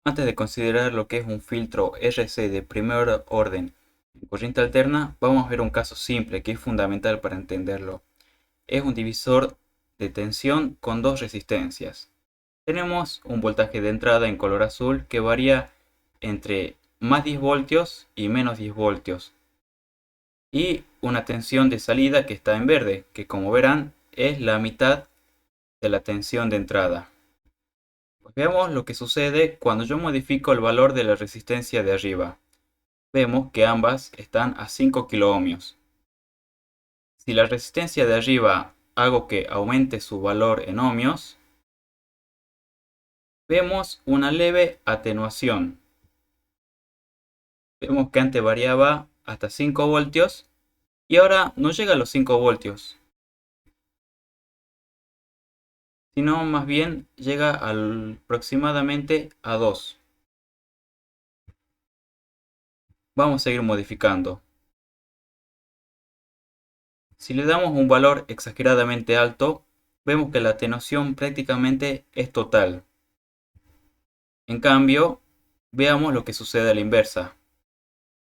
Antes de considerar lo que es un filtro RC de primer orden en corriente alterna, vamos a ver un caso simple que es fundamental para entenderlo. Es un divisor de tensión con dos resistencias. Tenemos un voltaje de entrada en color azul que varía entre más 10 voltios y menos 10 voltios. Y una tensión de salida que está en verde, que como verán es la mitad de la tensión de entrada. Veamos lo que sucede cuando yo modifico el valor de la resistencia de arriba. Vemos que ambas están a 5 kiloohmios. Si la resistencia de arriba hago que aumente su valor en ohmios, vemos una leve atenuación. Vemos que antes variaba hasta 5 voltios y ahora no llega a los 5 voltios, sino más bien llega aproximadamente a 2. Vamos a seguir modificando. Si le damos un valor exageradamente alto, vemos que la atenuación prácticamente es total. En cambio, veamos lo que sucede a la inversa.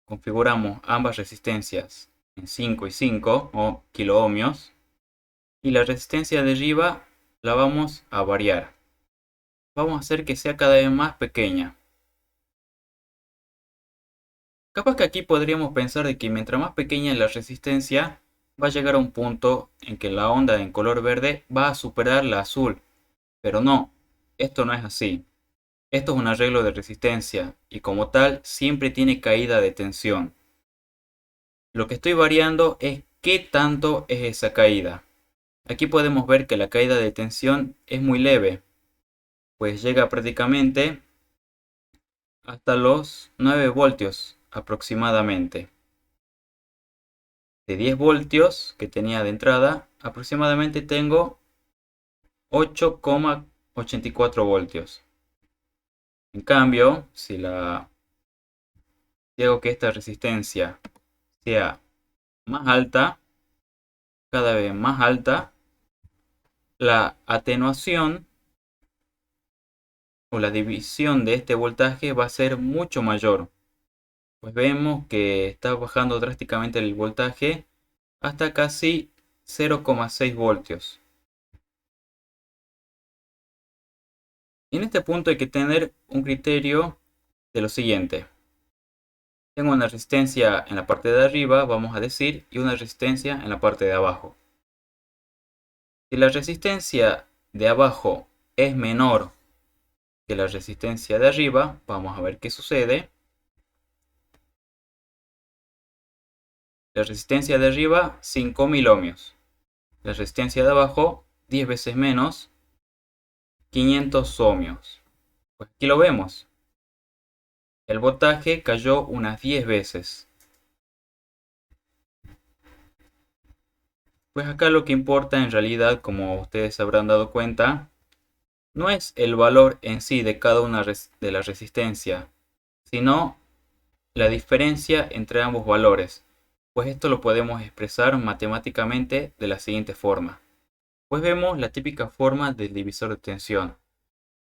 Configuramos ambas resistencias en 5 y 5 o kiloohmios y la resistencia de arriba la vamos a variar. Vamos a hacer que sea cada vez más pequeña. Capaz que aquí podríamos pensar de que mientras más pequeña es la resistencia, va a llegar a un punto en que la onda en color verde va a superar la azul. Pero no, esto no es así. Esto es un arreglo de resistencia y como tal siempre tiene caída de tensión. Lo que estoy variando es qué tanto es esa caída. Aquí podemos ver que la caída de tensión es muy leve, pues llega prácticamente hasta los 9 voltios aproximadamente. De 10 voltios que tenía de entrada, aproximadamente tengo 8,84 voltios. En cambio, si hago que esta resistencia sea más alta, cada vez más alta, la atenuación o la división de este voltaje va a ser mucho mayor. Pues vemos que está bajando drásticamente el voltaje hasta casi 0,6 voltios. Y en este punto hay que tener un criterio de lo siguiente. Tengo una resistencia en la parte de arriba, vamos a decir, y una resistencia en la parte de abajo. Si la resistencia de abajo es menor que la resistencia de arriba, vamos a ver qué sucede. La resistencia de arriba 5000 ohmios. La resistencia de abajo 10 veces menos, 500 ohmios. Pues aquí lo vemos. El voltaje cayó unas 10 veces. Pues acá lo que importa en realidad, como ustedes se habrán dado cuenta, no es el valor en sí de cada una de la resistencia, sino la diferencia entre ambos valores. Pues esto lo podemos expresar matemáticamente de la siguiente forma. Pues vemos la típica forma del divisor de tensión.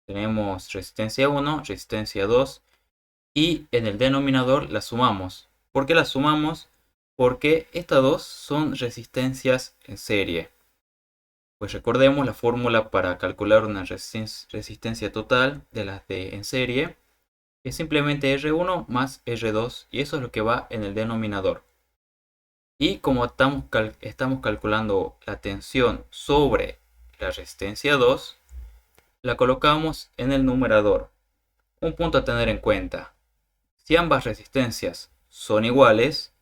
Tenemos resistencia 1, resistencia 2 y en el denominador la sumamos. ¿Por qué la sumamos? Porque estas dos son resistencias en serie. Pues recordemos la fórmula para calcular una resistencia total de las de en serie. Es simplemente R1 más R2 y eso es lo que va en el denominador. Y como estamos calculando la tensión sobre la resistencia 2, la colocamos en el numerador. Un punto a tener en cuenta. Si ambas resistencias son iguales,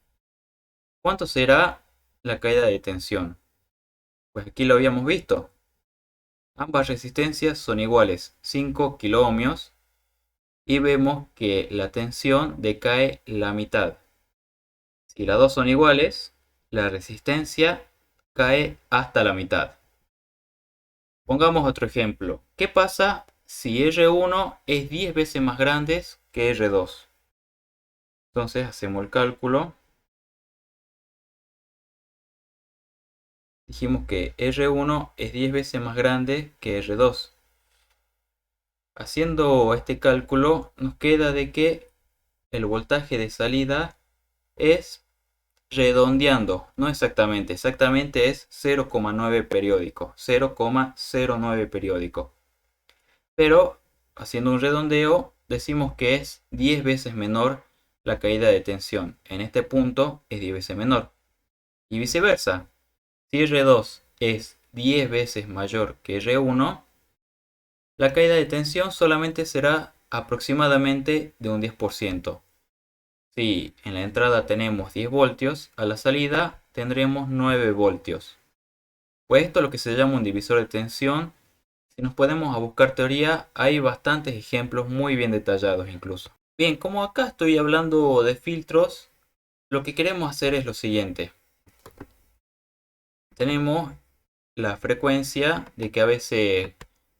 ¿cuánto será la caída de tensión? Pues aquí lo habíamos visto. Ambas resistencias son iguales, 5 kiloohmios, y vemos que la tensión decae la mitad. Si las dos son iguales, la resistencia cae hasta la mitad. Pongamos otro ejemplo. ¿Qué pasa si R1 es 10 veces más grande que R2? Entonces hacemos el cálculo. Dijimos que R1 es 10 veces más grande que R2. Haciendo este cálculo nos queda de que el voltaje de salida es, redondeando, no exactamente, exactamente es 0,9 periódico, 0,09 periódico. Pero haciendo un redondeo decimos que es 10 veces menor la caída de tensión. En este punto es 10 veces menor. Y viceversa, si R2 es 10 veces mayor que R1, la caída de tensión solamente será aproximadamente de un 10%. Si en la entrada tenemos 10 voltios, a la salida tendremos 9 voltios. Pues esto es lo que se llama un divisor de tensión. Si nos ponemos a buscar teoría, hay bastantes ejemplos muy bien detallados incluso. Bien, como acá estoy hablando de filtros, lo que queremos hacer es lo siguiente. Tenemos la frecuencia de que a veces,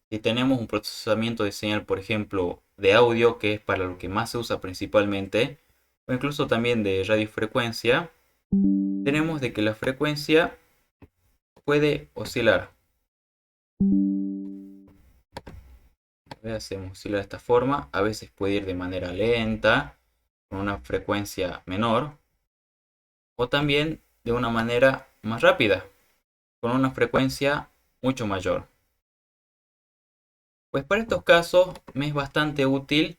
si tenemos un procesamiento de señal, por ejemplo, de audio, que es para lo que más se usa principalmente, o incluso también de radiofrecuencia, tenemos de que la frecuencia puede oscilar. Hacemos oscilar de esta forma, a veces puede ir de manera lenta, con una frecuencia menor, o también de una manera más rápida, con una frecuencia mucho mayor. Pues para estos casos me es bastante útil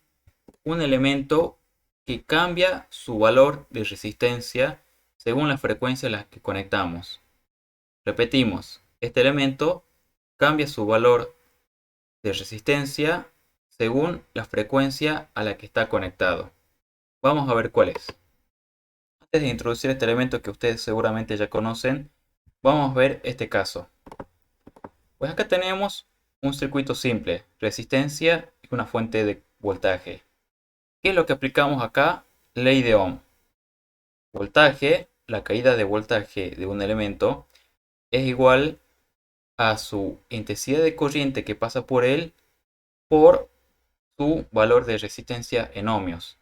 un elemento que cambia su valor de resistencia según la frecuencia a la que conectamos. Repetimos, este elemento cambia su valor de resistencia según la frecuencia a la que está conectado. Vamos a ver cuál es. Antes de introducir este elemento que ustedes seguramente ya conocen, vamos a ver este caso. Pues acá tenemos un circuito simple, resistencia y una fuente de voltaje. ¿Qué es lo que aplicamos acá? Ley de Ohm. Voltaje, la caída de voltaje de un elemento es igual a su intensidad de corriente que pasa por él por su valor de resistencia en ohmios.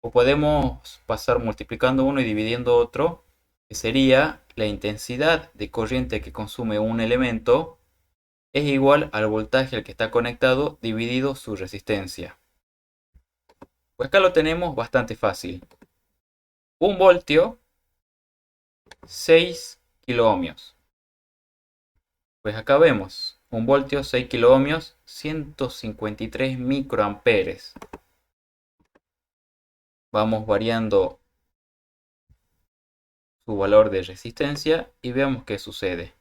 O podemos pasar multiplicando uno y dividiendo otro, que sería la intensidad de corriente que consume un elemento es igual al voltaje al que está conectado dividido su resistencia. Pues acá lo tenemos bastante fácil. 1 voltio, 6 kiloohmios. Pues acá vemos 1 voltio, 6 kiloohmios, 153 microamperes. Vamos variando su valor de resistencia y veamos qué sucede.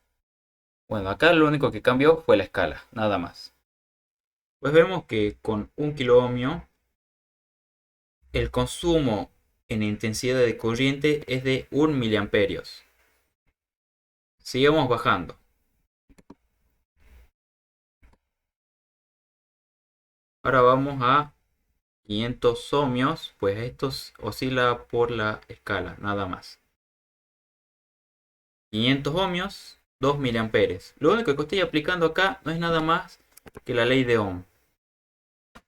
Bueno, acá lo único que cambió fue la escala, nada más. Pues vemos que con 1 kiloohmio el consumo en intensidad de corriente es de 1 miliamperios. Sigamos bajando. Ahora vamos a 500 ohmios, pues esto oscila por la escala, nada más. 500 ohmios, 2 miliamperes. Lo único que estoy aplicando acá no es nada más que la ley de Ohm.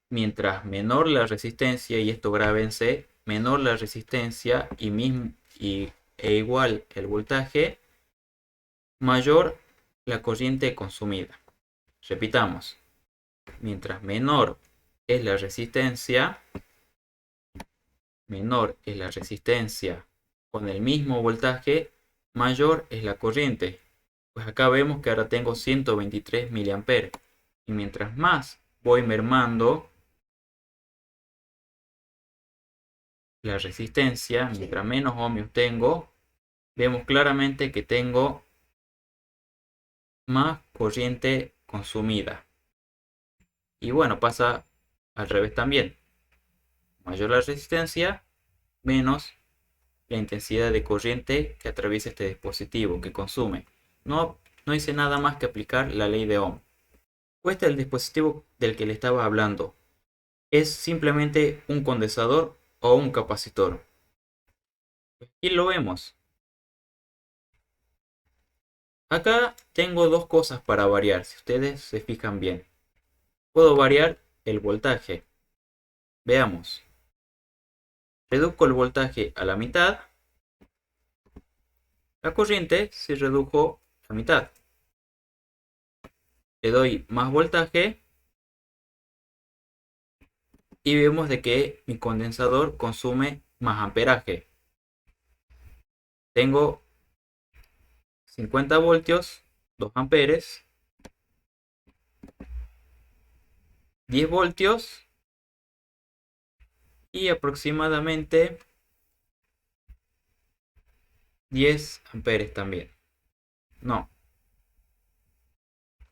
Mientras menor la resistencia, y esto grábense, menor la resistencia e igual el voltaje, mayor la corriente consumida. Repitamos, mientras menor es la resistencia con el mismo voltaje, mayor es la corriente. Pues acá vemos que ahora tengo 123 miliamperes. Y mientras más voy mermando la resistencia, mientras menos ohmios tengo, vemos claramente que tengo más corriente consumida. Y bueno, pasa al revés también. Mayor la resistencia, menos la intensidad de corriente que atraviesa este dispositivo, que consume. No hice nada más que aplicar la ley de Ohm. Este es el dispositivo del que le estaba hablando. Es simplemente un condensador o un capacitor. Aquí lo vemos. Acá tengo dos cosas para variar, si ustedes se fijan bien. Puedo variar el voltaje. Veamos. Reduzco el voltaje a la mitad. La corriente se redujo a la mitad. Le doy más voltaje. y vemos de que mi condensador consume más amperaje. Tengo 50 voltios, 2 amperes, 10 voltios y aproximadamente 10 amperes también. No,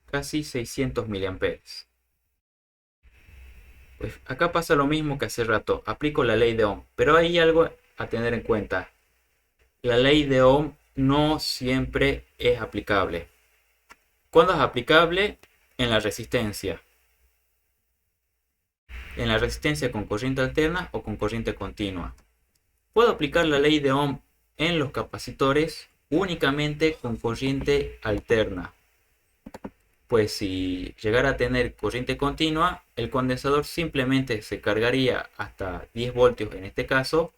casi 600 miliamperes. Pues acá pasa lo mismo que hace rato. Aplico la ley de Ohm, pero hay algo a tener en cuenta. La ley de Ohm no siempre es aplicable. ¿Cuándo es aplicable? En la resistencia. En la resistencia con corriente alterna o con corriente continua. Puedo aplicar la ley de Ohm en los capacitores únicamente con corriente alterna. Pues si llegara a tener corriente continua, el condensador simplemente se cargaría hasta 10 voltios en este caso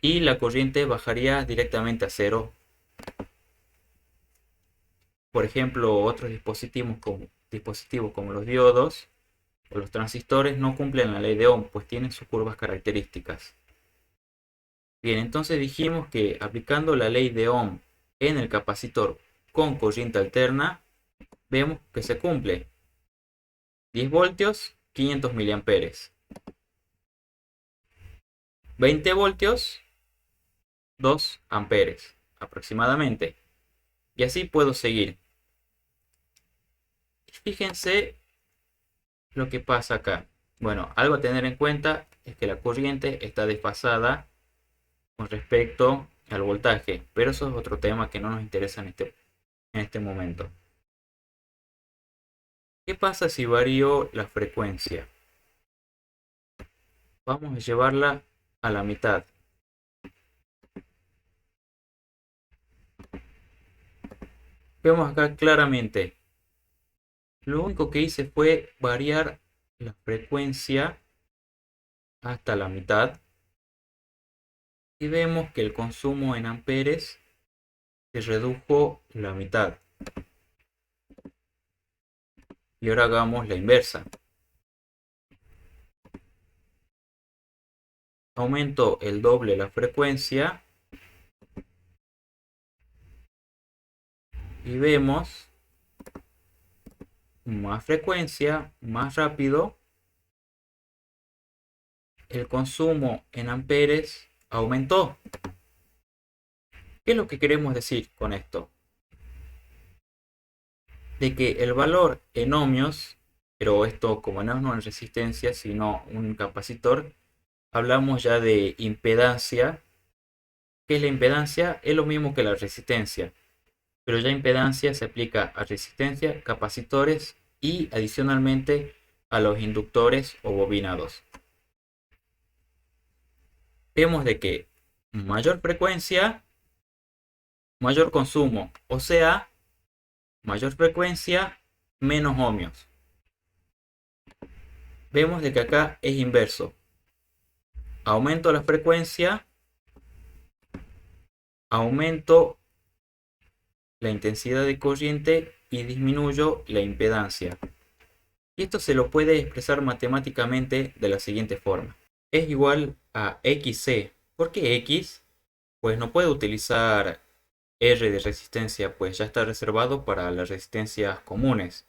y la corriente bajaría directamente a cero. Por ejemplo, otros dispositivos como los diodos o los transistores no cumplen la ley de Ohm, pues tienen sus curvas características. Bien, entonces dijimos que aplicando la ley de Ohm en el capacitor con corriente alterna, vemos que se cumple. 10 voltios, 500 miliamperes. 20 voltios, 2 amperes aproximadamente. Y así puedo seguir. Fíjense lo que pasa acá. Bueno, algo a tener en cuenta es que la corriente está desfasada con respecto al voltaje, pero eso es otro tema que no nos interesa en este momento. ¿Qué pasa si varío la frecuencia? Vamos a llevarla a la mitad. Vemos acá claramente. Lo único que hice fue variar la frecuencia hasta la mitad. Y vemos que el consumo en amperes se redujo la mitad. Y ahora hagamos la inversa. Aumento el doble la frecuencia. Y vemos más frecuencia, más rápido. El consumo en amperes aumentó. ¿Qué es lo que queremos decir con esto? De que el valor en ohmios, pero esto como no es una resistencia, sino un capacitor, hablamos ya de impedancia. ¿Qué es la impedancia? Es lo mismo que la resistencia, pero ya impedancia se aplica a resistencia, capacitores y adicionalmente a los inductores o bobinados. Vemos de que mayor frecuencia, mayor consumo, o sea, mayor frecuencia, menos ohmios. Vemos de que acá es inverso. Aumento la frecuencia, aumento la intensidad de corriente y disminuyo la impedancia. Y esto se lo puede expresar matemáticamente de la siguiente forma. Es igual a XC. ¿Por qué X? Pues no puedo utilizar R de resistencia, pues ya está reservado para las resistencias comunes.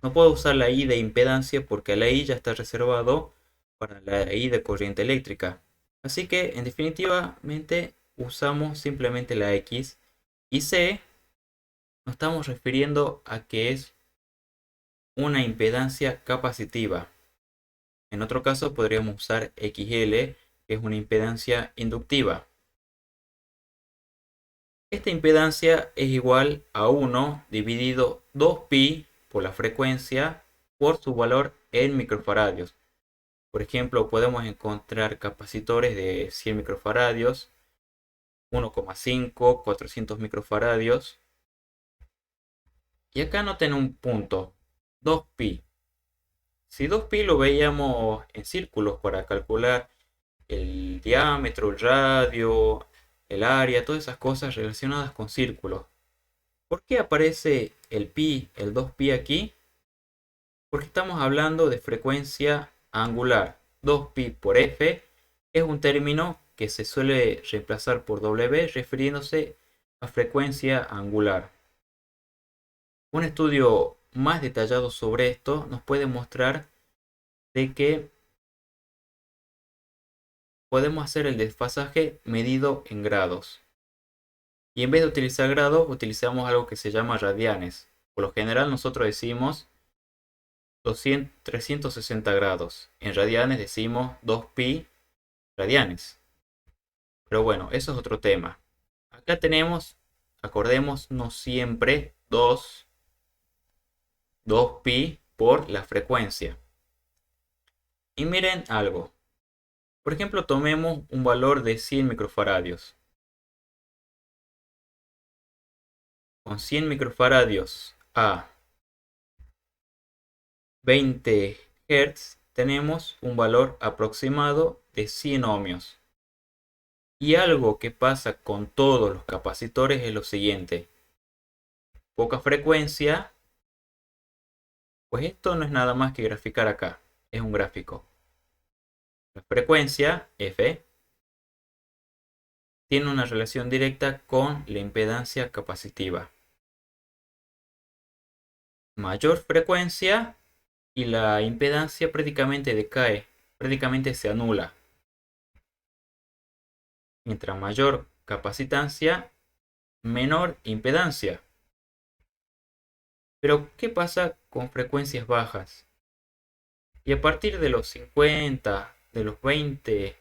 No puedo usar la I de impedancia porque la I ya está reservado para la I de corriente eléctrica. Así que en definitivamente usamos simplemente la X y C nos estamos refiriendo a que es una impedancia capacitiva. En otro caso podríamos usar XL, que es una impedancia inductiva. Esta impedancia es igual a 1 dividido 2pi por la frecuencia por su valor en microfaradios. Por ejemplo, podemos encontrar capacitores de 100 microfaradios, 1,5, 400 microfaradios. Y acá noten un punto, 2pi. Si 2pi lo veíamos en círculos para calcular el diámetro, el radio, el área, todas esas cosas relacionadas con círculos. ¿Por qué aparece el pi, el 2pi aquí? Porque estamos hablando de frecuencia angular 2pi por f es un término que se suele reemplazar por W refiriéndose a frecuencia angular. Un estudio más detallado sobre esto nos puede mostrar de que podemos hacer el desfasaje medido en grados. Y en vez de utilizar grados, utilizamos algo que se llama radianes. Por lo general nosotros decimos 360 grados. En radianes decimos 2pi radianes. Pero bueno, eso es otro tema. Acá tenemos, acordemos, no siempre 2pi por la frecuencia. Y miren algo. Por ejemplo, tomemos un valor de 100 microfaradios. Con 100 microfaradios a 20 Hz tenemos un valor aproximado de 100 ohmios. Y algo que pasa con todos los capacitores es lo siguiente. Poca frecuencia, pues esto no es nada más que graficar acá. Es un gráfico. La frecuencia, F, tiene una relación directa con la impedancia capacitiva. Mayor frecuencia y la impedancia prácticamente decae, prácticamente se anula. Mientras mayor capacitancia, menor impedancia. Pero, ¿qué pasa con frecuencias bajas? Y a partir de los 50, de los 20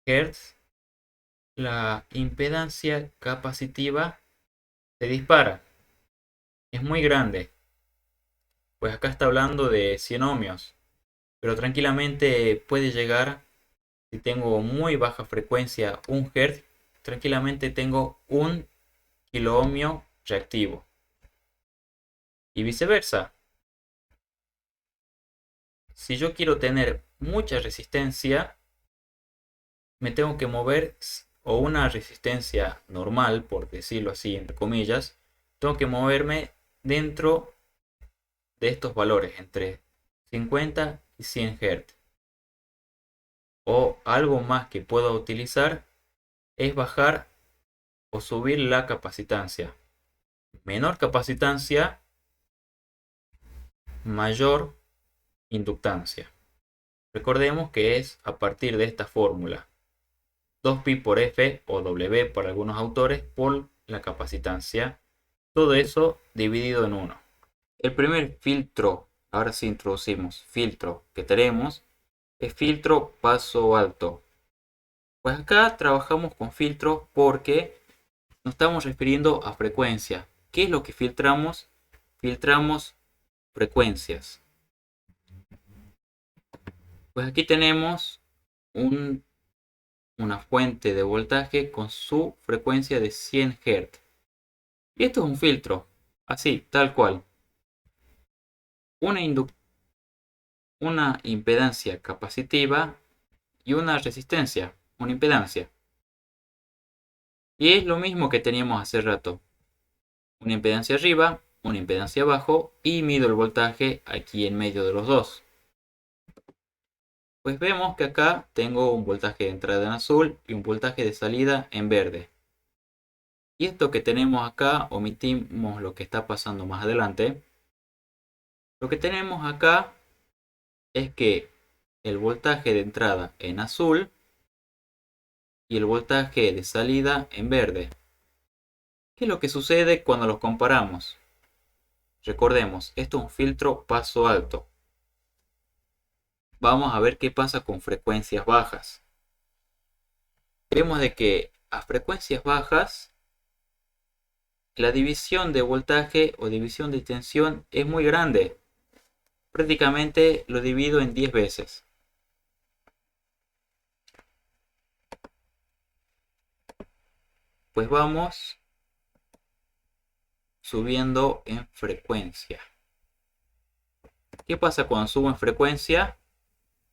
Hz, la impedancia capacitiva se dispara. Es muy grande. Pues acá está hablando de 100 ohmios. Pero tranquilamente puede llegar, si tengo muy baja frecuencia, 1 Hz, tranquilamente tengo 1 kiloohmio reactivo. Y viceversa. Si yo quiero tener mucha resistencia, me tengo que mover, o una resistencia normal, por decirlo así, entre comillas, tengo que moverme dentro de estos valores, entre 50 y 100 Hz. O algo más que puedo utilizar es bajar o subir la capacitancia. Menor capacitancia, mayor inductancia. Recordemos que es a partir de esta fórmula. 2pi por F o W por algunos autores por la capacitancia. Todo eso dividido en 1. El primer filtro, ahora sí introducimos filtro que tenemos, es filtro paso alto. Pues acá trabajamos con filtros porque nos estamos refiriendo a frecuencia. ¿Qué es lo que filtramos? Filtramos frecuencias. Pues aquí tenemos una fuente de voltaje con su frecuencia de 100 Hz. Y esto es un filtro, así, tal cual. Una impedancia capacitiva y una resistencia, una impedancia. Y es lo mismo que teníamos hace rato. Una impedancia arriba, una impedancia abajo y mido el voltaje aquí en medio de los dos. Pues vemos que acá tengo un voltaje de entrada en azul y un voltaje de salida en verde. Y esto que tenemos acá, omitimos lo que está pasando más adelante. Lo que tenemos acá es que el voltaje de entrada en azul y el voltaje de salida en verde. ¿Qué es lo que sucede cuando los comparamos? Recordemos, esto es un filtro paso alto. Vamos a ver qué pasa con frecuencias bajas. Vemos de que a frecuencias bajas la división de voltaje o división de tensión es muy grande. Prácticamente lo divido en 10 veces. Pues vamos subiendo en frecuencia. ¿Qué pasa cuando subo en frecuencia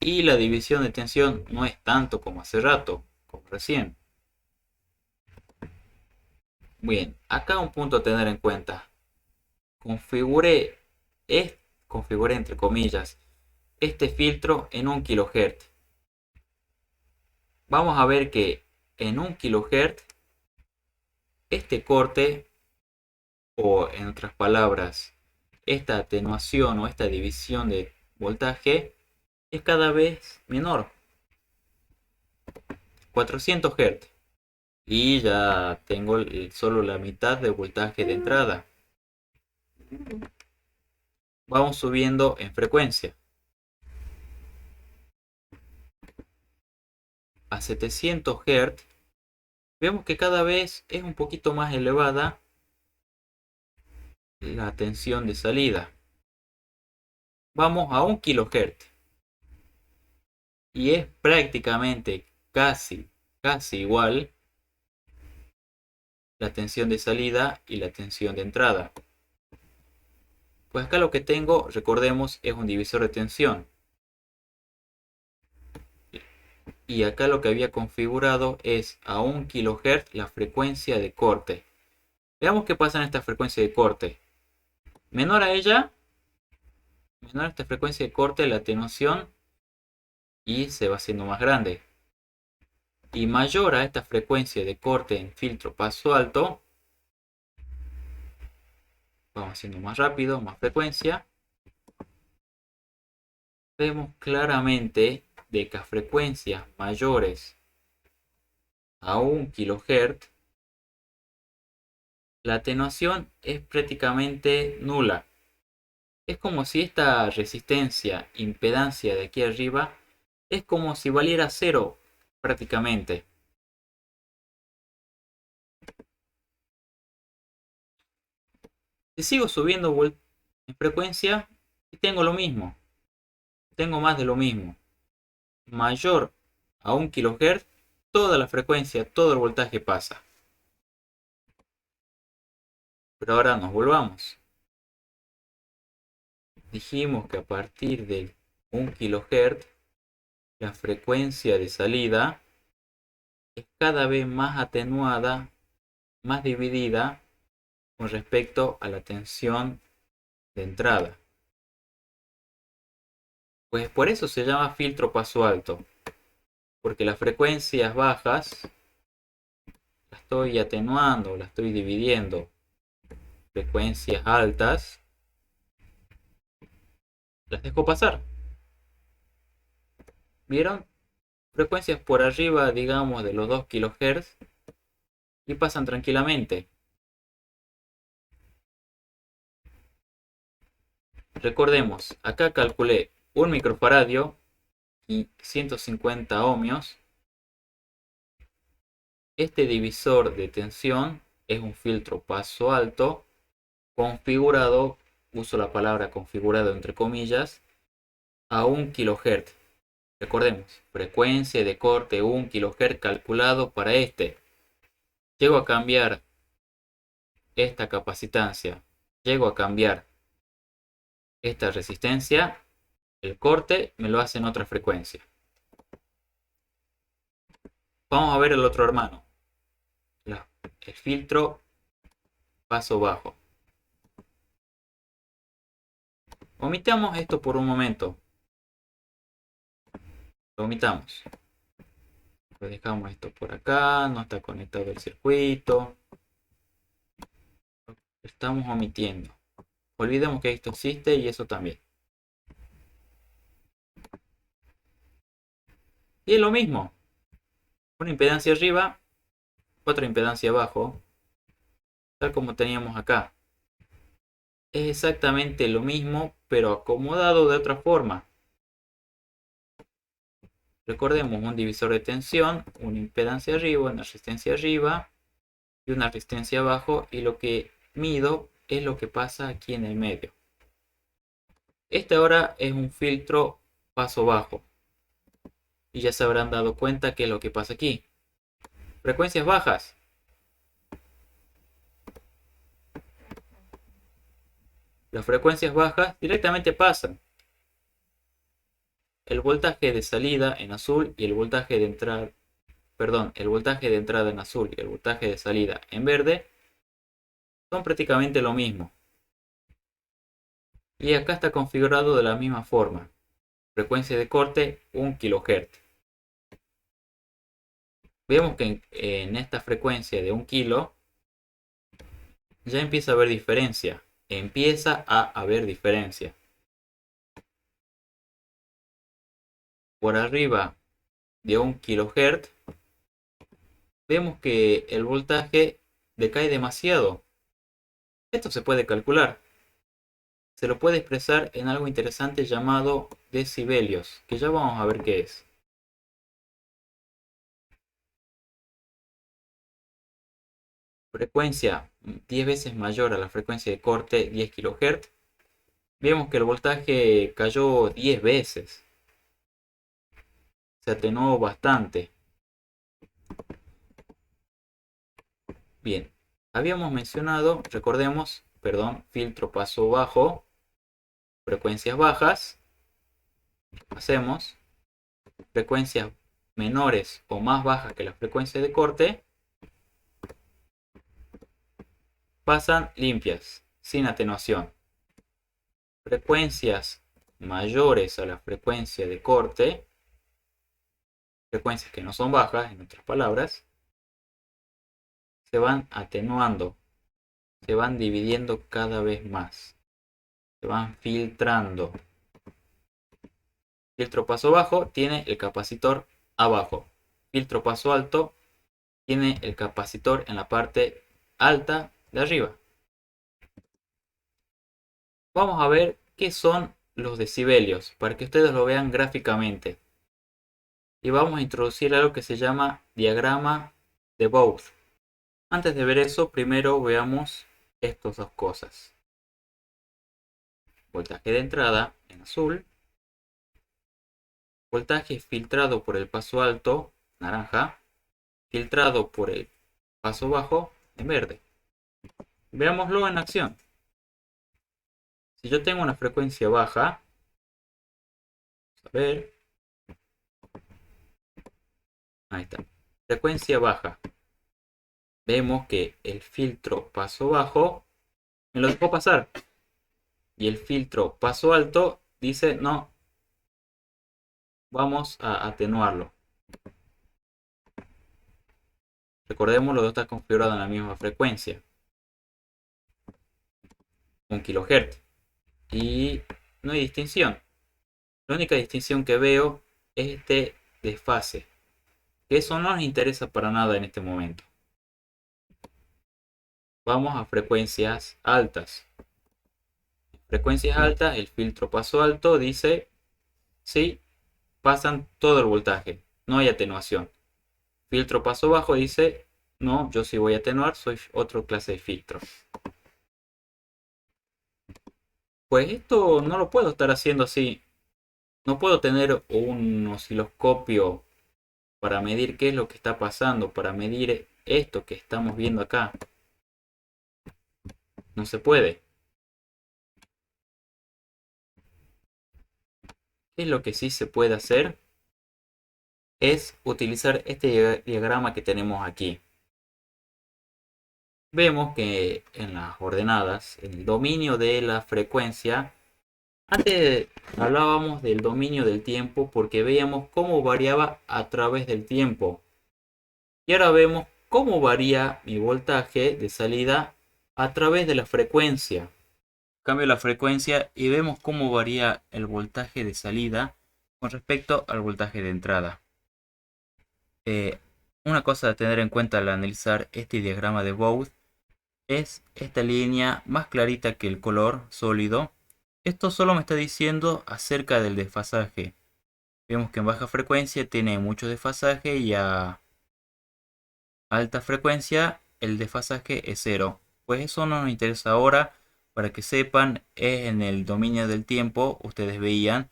y la división de tensión no es tanto como hace rato, como recién? Bien, acá un punto a tener en cuenta. Configuré entre comillas este filtro en 1 kHz. Vamos a ver que en 1 kHz este corte, o en otras palabras, esta atenuación o esta división de voltaje es cada vez menor, 400 Hz. Y ya tengo solo la mitad de voltaje de entrada. Vamos subiendo en frecuencia. A 700 Hz vemos que cada vez es un poquito más elevada la tensión de salida. Vamos a 1 kHz y es prácticamente casi igual la tensión de salida y la tensión de entrada. Pues acá lo que tengo, recordemos, es un divisor de tensión. Y acá lo que había configurado es a 1 kHz la frecuencia de corte. Veamos qué pasa en esta frecuencia de corte. Menor a ella, menor a esta frecuencia de corte, la atenuación y se va haciendo más grande. Y mayor a esta frecuencia de corte en filtro paso alto, vamos haciendo más rápido, más frecuencia. Vemos claramente de que a frecuencias mayores a 1 kHz, la atenuación es prácticamente nula. Es como si esta resistencia, impedancia de aquí arriba, es como si valiera cero prácticamente. Si sigo subiendo en frecuencia, tengo lo mismo. Tengo más de lo mismo. Mayor a 1 kHz, toda la frecuencia, todo el voltaje pasa. Pero ahora nos volvamos. Dijimos que a partir de 1 kHz, la frecuencia de salida es cada vez más atenuada, más dividida con respecto a la tensión de entrada. Pues por eso se llama filtro paso alto, porque las frecuencias bajas las estoy atenuando, las estoy dividiendo. Frecuencias altas las dejo pasar. ¿Vieron? Frecuencias por arriba, digamos, de los 2 kHz y pasan tranquilamente. Recordemos, acá calculé 1 microfaradio y 150 ohmios. Este divisor de tensión es un filtro paso alto configurado, uso la palabra configurado entre comillas, a 1 kHz. Recordemos, frecuencia de corte 1 kHz calculado para este. Llego a cambiar esta capacitancia, llego a cambiar esta resistencia, el corte me lo hace en otra frecuencia. Vamos a ver el otro hermano, el filtro paso bajo. Omitamos esto por un momento. Lo omitamos. Lo dejamos esto por acá, no está conectado el circuito. Lo estamos omitiendo. Olvidemos que esto existe y eso también. Y es lo mismo. Una impedancia arriba, otra impedancia abajo, tal como teníamos acá. Es exactamente lo mismo, pero acomodado de otra forma. Recordemos un divisor de tensión, una impedancia arriba, una resistencia arriba y una resistencia abajo, y lo que mido es lo que pasa aquí en el medio. Este ahora es un filtro paso bajo y ya se habrán dado cuenta qué es lo que pasa aquí. Frecuencias bajas. Las frecuencias bajas directamente pasan. El voltaje de salida en azul y el voltaje de entrada, el voltaje de entrada en azul y el voltaje de salida en verde son prácticamente lo mismo. Y acá está configurado de la misma forma. frecuencia de corte 1 kHz. Vemos que en esta frecuencia de 1 kilo ya empieza a haber diferencia. Empieza a haber diferencia. Por arriba de 1 kHz vemos que el voltaje decae demasiado. Esto se puede calcular. Se lo puede expresar en algo interesante llamado decibelios, que ya vamos a ver qué es. Frecuencia 10 veces mayor a la frecuencia de corte 10 kHz. Vemos que el voltaje cayó 10 veces. Se atenuó bastante. Bien, habíamos mencionado, recordemos, filtro paso bajo, frecuencias bajas. Hacemos frecuencias menores o más bajas que la frecuencia de corte. Pasan limpias, sin atenuación. Frecuencias mayores a la frecuencia de corte, frecuencias que no son bajas, en otras palabras, se van atenuando, se van dividiendo cada vez más, se van filtrando. Filtro paso bajo tiene el capacitor abajo. Filtro paso alto tiene el capacitor en la parte alta de arriba. Vamos a ver qué son los decibelios para que ustedes lo vean gráficamente. Y vamos a introducir algo que se llama diagrama de Bose. Antes de ver eso, primero veamos estas dos cosas. Voltaje de entrada en azul. Voltaje filtrado por el paso alto, naranja. Filtrado por el paso bajo, en verde. Veámoslo en acción. Si yo tengo una frecuencia baja, a ver. Ahí está. Frecuencia baja. Vemos que el filtro paso bajo me lo dejó pasar. Y el filtro paso alto dice no. Vamos a atenuarlo. Recordemos, los dos están configurados en la misma frecuencia. 1 kHz. Y no hay distinción. La única distinción que veo es este desfase. Que eso no nos interesa para nada en este momento. Vamos a frecuencias altas. Frecuencias altas, el filtro paso alto dice sí, pasan todo el voltaje, no hay atenuación. Filtro paso bajo dice no, yo sí voy a atenuar, soy otra clase de filtro. Pues esto no lo puedo estar haciendo así. No puedo tener un osciloscopio para medir qué es lo que está pasando, para medir esto que estamos viendo acá. No se puede. ¿Qué es lo que sí se puede hacer? Es utilizar este diagrama que tenemos aquí. Vemos que en las ordenadas, en el dominio de la frecuencia, antes hablábamos del dominio del tiempo porque veíamos cómo variaba a través del tiempo. Y ahora vemos cómo varía mi voltaje de salida a través de la frecuencia. Cambio la frecuencia y vemos cómo varía el voltaje de salida con respecto al voltaje de entrada. Una cosa a tener en cuenta al analizar este diagrama de Bose es esta línea más clarita que el color sólido. Esto solo me está diciendo acerca del desfasaje. Vemos que en baja frecuencia tiene mucho desfasaje y a alta frecuencia el desfasaje es cero. Pues eso no nos interesa ahora. Para que sepan, es en el dominio del tiempo. Ustedes veían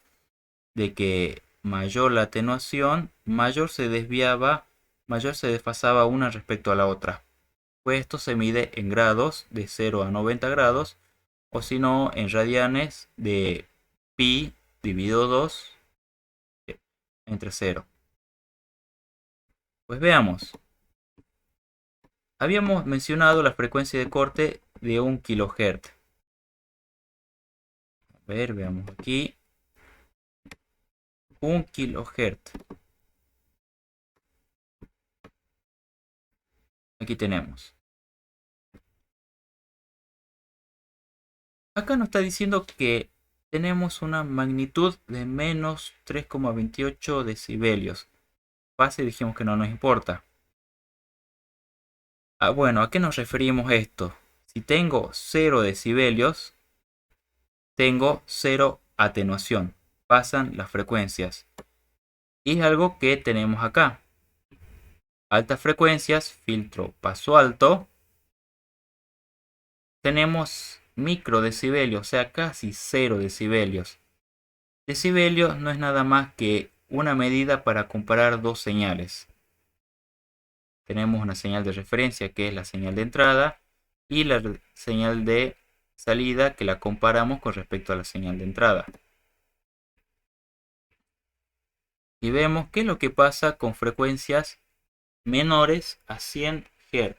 de que mayor la atenuación, mayor se desviaba, mayor se desfasaba una respecto a la otra. Pues esto se mide en grados de 0 a 90 grados o si no en radianes de pi dividido 2 entre 0. Pues veamos. Habíamos mencionado la frecuencia de corte de 1 kHz. A ver, veamos aquí. 1 kHz. Aquí tenemos. Acá nos está diciendo que tenemos una magnitud de menos 3,28 decibelios. Fase dijimos que no nos importa. Bueno, ¿a qué nos referimos esto? Si tengo 0 decibelios, tengo 0 atenuación. Pasan las frecuencias. Y es algo que tenemos acá. Altas frecuencias, filtro paso alto. Tenemos microdecibelios, o sea, casi 0 decibelios. Decibelios no es nada más que una medida para comparar dos señales. Tenemos una señal de referencia que es la señal de entrada y la señal de salida que la comparamos con respecto a la señal de entrada. Y vemos qué es lo que pasa con frecuencias menores a 100 Hz.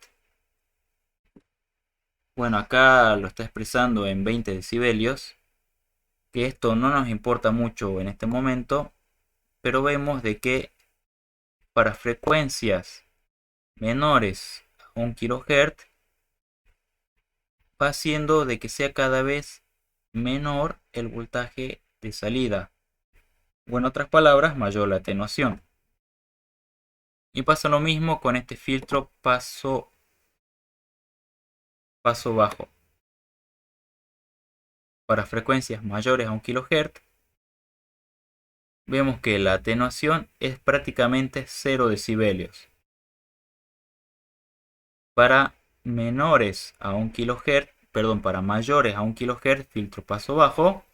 Bueno, acá lo está expresando en 20 decibelios, que esto no nos importa mucho en este momento, pero vemos de que para frecuencias menores a 1 kHz va haciendo de que sea cada vez menor el voltaje de salida, o en otras palabras, mayor la atenuación. Y pasa lo mismo con este filtro paso bajo. Para frecuencias mayores a 1 kHz, vemos que la atenuación es prácticamente 0 decibelios. Para menores a 1 kHz, para mayores a 1 kHz, filtro paso bajo,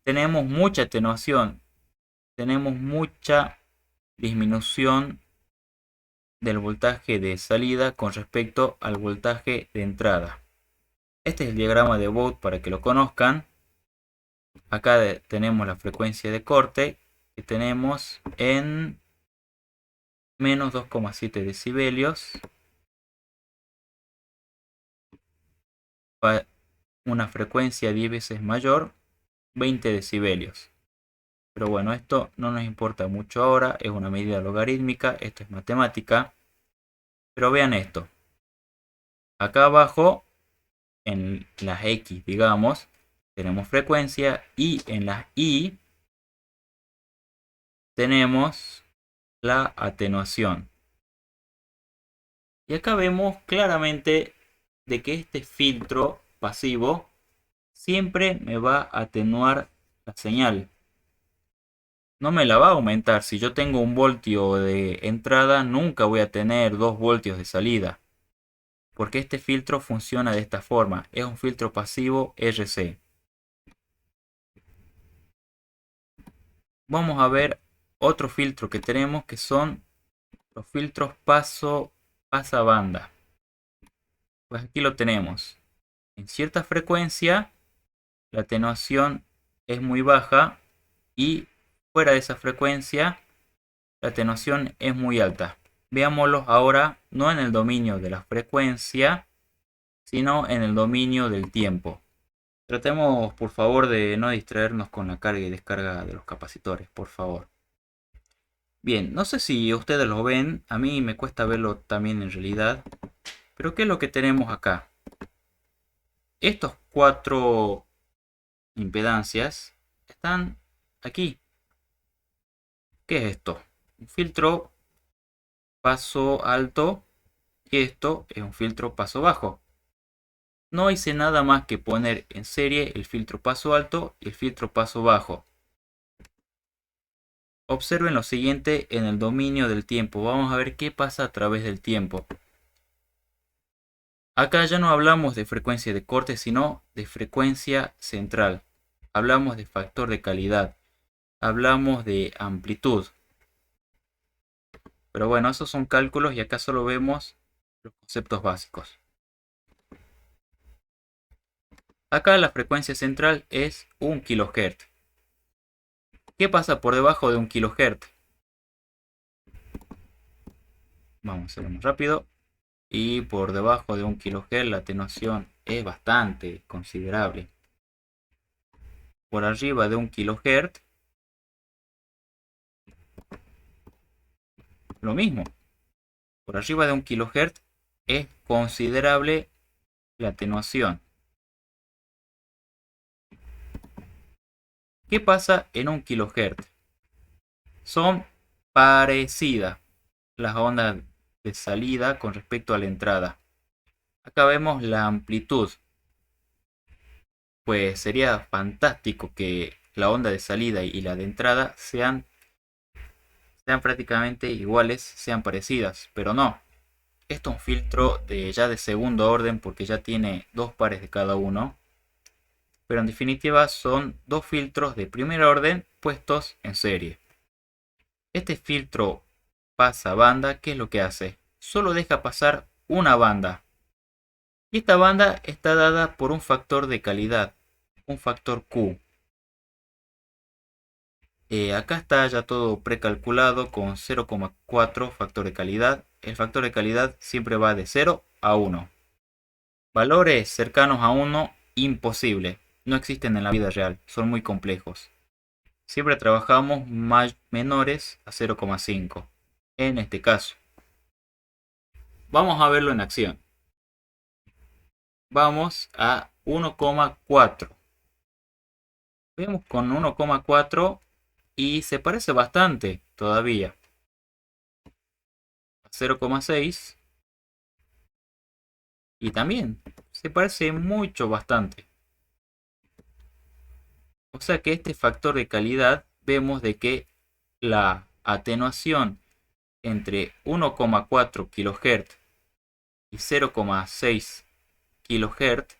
tenemos mucha atenuación, tenemos mucha disminución del voltaje de salida con respecto al voltaje de entrada. Este es el diagrama de Bode para que lo conozcan. Acá tenemos la frecuencia de corte que tenemos en menos 2,7 decibelios. Una frecuencia 10 veces mayor, 20 decibelios. Pero bueno, esto no nos importa mucho ahora, es una medida logarítmica, esto es matemática. Pero vean esto. Acá abajo, en las X, digamos, tenemos frecuencia y en las Y tenemos la atenuación. Y acá vemos claramente de que este filtro pasivo siempre me va a atenuar la señal. No me la va a aumentar. Si yo tengo 1 voltio de entrada, nunca voy a tener 2 voltios de salida. Porque este filtro funciona de esta forma. Es un filtro pasivo RC. Vamos a ver otro filtro que tenemos, que son los filtros pasabanda. Pues aquí lo tenemos. En cierta frecuencia la atenuación es muy baja y fuera de esa frecuencia la atenuación es muy alta. Veámoslos ahora no en el dominio de la frecuencia, sino en el dominio del tiempo. Tratemos por favor de no distraernos con la carga y descarga de los capacitores, por favor. Bien, no sé si ustedes lo ven, a mí me cuesta verlo también en realidad. Pero ¿qué es lo que tenemos acá? Estos 4 impedancias están aquí. ¿Qué es esto? Un filtro paso alto y esto es un filtro paso bajo. No hice nada más que poner en serie el filtro paso alto y el filtro paso bajo. Observen lo siguiente en el dominio del tiempo. Vamos a ver qué pasa a través del tiempo. Acá ya no hablamos de frecuencia de corte, sino de frecuencia central. Hablamos de factor de calidad. Hablamos de amplitud. Pero bueno, esos son cálculos y acá solo vemos los conceptos básicos. Acá la frecuencia central es 1 kHz. ¿Qué pasa por debajo de 1 kHz? Vamos a hacerlo más rápido. Y por debajo de 1 kHz la atenuación es bastante considerable. Por arriba de 1 kHz lo mismo. Por arriba de 1 kHz es considerable la atenuación. ¿Qué pasa en 1 kHz? Son parecidas las ondas de salida con respecto a la entrada. Acá vemos la amplitud. Pues sería fantástico que la onda de salida y la de entrada sean prácticamente iguales, sean parecidas, pero no. Esto es un filtro ya de segundo orden porque ya tiene dos pares de cada uno. Pero en definitiva son dos filtros de primer orden puestos en serie. Este filtro pasa banda, ¿qué es lo que hace? Solo deja pasar una banda. Y esta banda está dada por un factor de calidad, un factor Q. Acá está ya todo precalculado con 0,4 factor de calidad. El factor de calidad siempre va de 0 a 1. Valores cercanos a 1, imposible. No existen en la vida real, son muy complejos. Siempre trabajamos menores a 0,5. En este caso. Vamos a verlo en acción. Vamos a 1,4. Vemos con 1,4 y se parece bastante todavía. 0,6 y también se parece mucho bastante. O sea que este factor de calidad vemos de que la atenuación entre 1,4 kHz y 0,6 kHz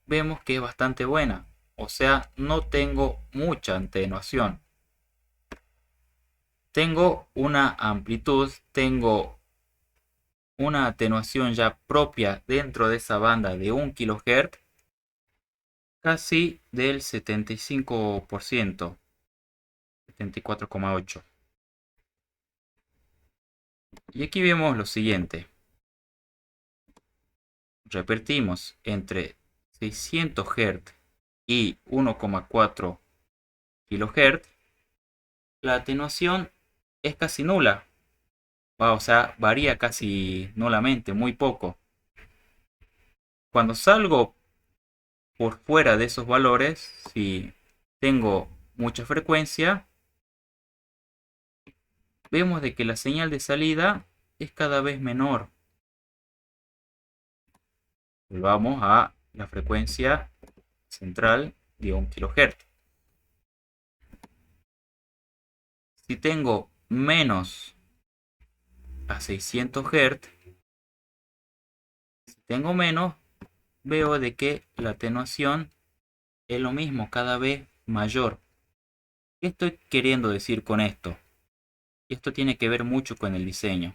vemos que es bastante buena. O sea, no tengo mucha atenuación. Tengo una amplitud, tengo una atenuación ya propia dentro de esa banda de 1 kHz casi del 75%, 74,8%. Y aquí vemos lo siguiente. Repetimos, entre 600 Hz y 1,4 kHz, la atenuación es casi nula. O sea, varía casi nulamente, muy poco. Cuando salgo por fuera de esos valores, si tengo mucha frecuencia, vemos de que la señal de salida es cada vez menor. Volvamos a la frecuencia central de 1 kHz. Si tengo menos a 600 Hz, si tengo menos, veo de que la atenuación es lo mismo, cada vez mayor. ¿Qué estoy queriendo decir con esto? Esto tiene que ver mucho con el diseño.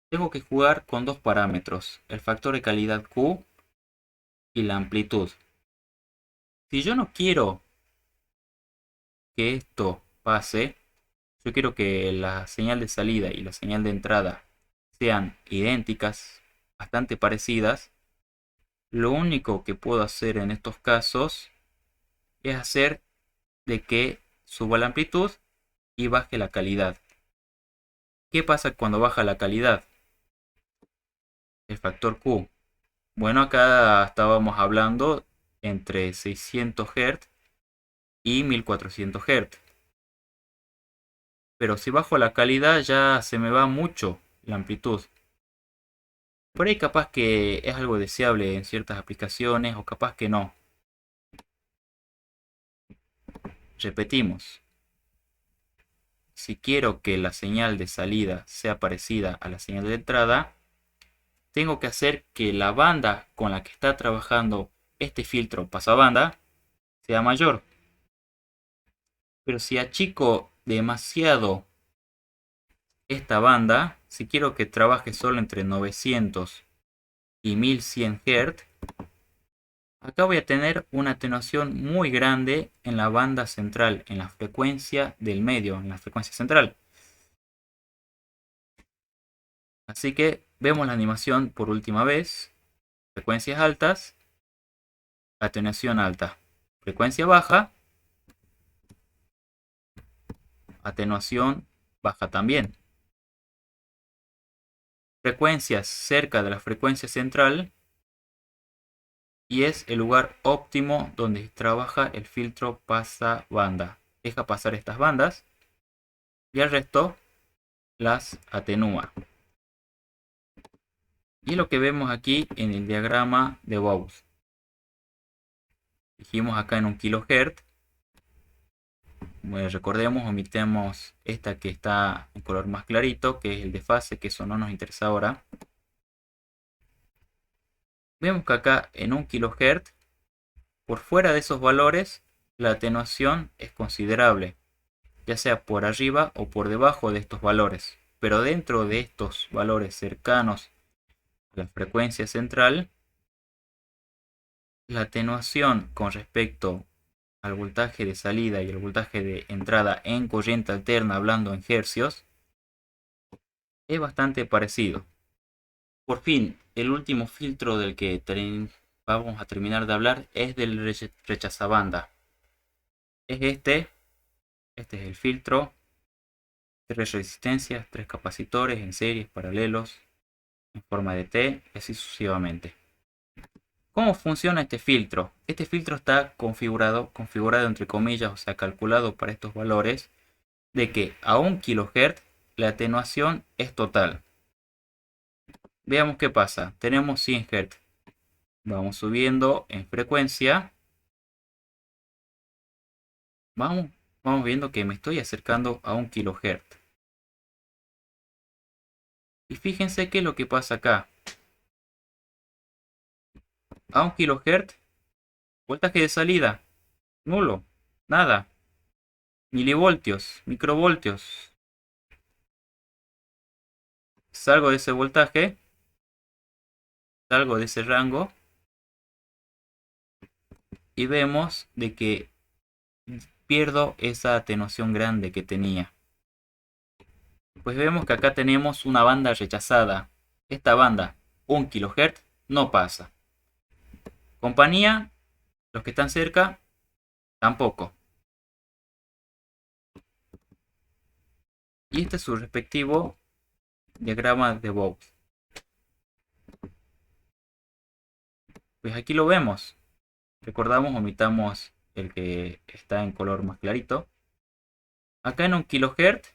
Tengo que jugar con dos parámetros, el factor de calidad Q y la amplitud. Si yo no quiero que esto pase, yo quiero que la señal de salida y la señal de entrada sean idénticas, bastante parecidas. Lo único que puedo hacer en estos casos es hacer de que suba la amplitud y baje la calidad. ¿Qué pasa cuando baja la calidad? El factor Q. Bueno, acá estábamos hablando entre 600 Hz y 1400 Hz. Pero si bajo la calidad ya se me va mucho la amplitud. Por ahí capaz que es algo deseable en ciertas aplicaciones o capaz que no. Repetimos. Si quiero que la señal de salida sea parecida a la señal de entrada, tengo que hacer que la banda con la que está trabajando este filtro pasabanda sea mayor. Pero si achico demasiado esta banda, si quiero que trabaje solo entre 900 y 1100 Hz, acá voy a tener una atenuación muy grande en la banda central, en la frecuencia del medio, en la frecuencia central. Así que vemos la animación por última vez. Frecuencias altas, atenuación alta. Frecuencia baja, atenuación baja también. Frecuencias cerca de la frecuencia central y es el lugar óptimo donde trabaja el filtro pasabanda. Deja pasar estas bandas y el resto las atenúa. Y lo que vemos aquí en el diagrama de Bose. Dijimos acá en 1 kHz. Bueno, recordemos, omitemos esta que está en color más clarito, que es el desfase, que eso no nos interesa ahora. Vemos que acá en 1 kHz, por fuera de esos valores, la atenuación es considerable, ya sea por arriba o por debajo de estos valores. Pero dentro de estos valores cercanos a la frecuencia central, la atenuación con respecto al voltaje de salida y el voltaje de entrada en corriente alterna, hablando en hercios, es bastante parecido. Por fin, el último filtro del que vamos a terminar de hablar es del rechazabanda. Es este es el filtro, 3 resistencias, 3 capacitores en series, paralelos, en forma de T, y así sucesivamente. ¿Cómo funciona este filtro? Este filtro está configurado entre comillas, o sea, calculado para estos valores, de que a 1 kHz la atenuación es total. Veamos qué pasa. Tenemos 100 Hz. Vamos subiendo en frecuencia. Vamos viendo que me estoy acercando a 1 kHz. Y fíjense qué es lo que pasa acá. A 1 kHz, voltaje de salida, nulo, nada. Milivoltios, microvoltios. Salgo de ese voltaje, salgo de ese rango y vemos de que pierdo esa atenuación grande que tenía. Pues vemos que acá tenemos una banda rechazada. Esta banda, 1 kHz, no pasa. Compañía, los que están cerca, tampoco. Y este es su respectivo diagrama de Bose. Pues aquí lo vemos. Recordamos, omitamos el que está en color más clarito. Acá en 1 kHz,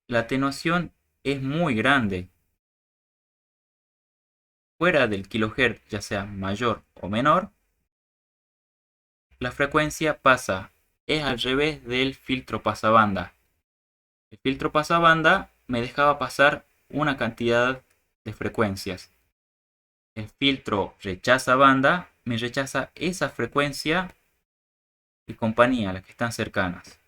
la atenuación es muy grande. Fuera del kHz, ya sea mayor o menor, la frecuencia pasa. Es al revés del filtro pasabanda. El filtro pasabanda me dejaba pasar una cantidad de frecuencias. El filtro rechaza banda me rechaza esa frecuencia y compañía, las que están cercanas.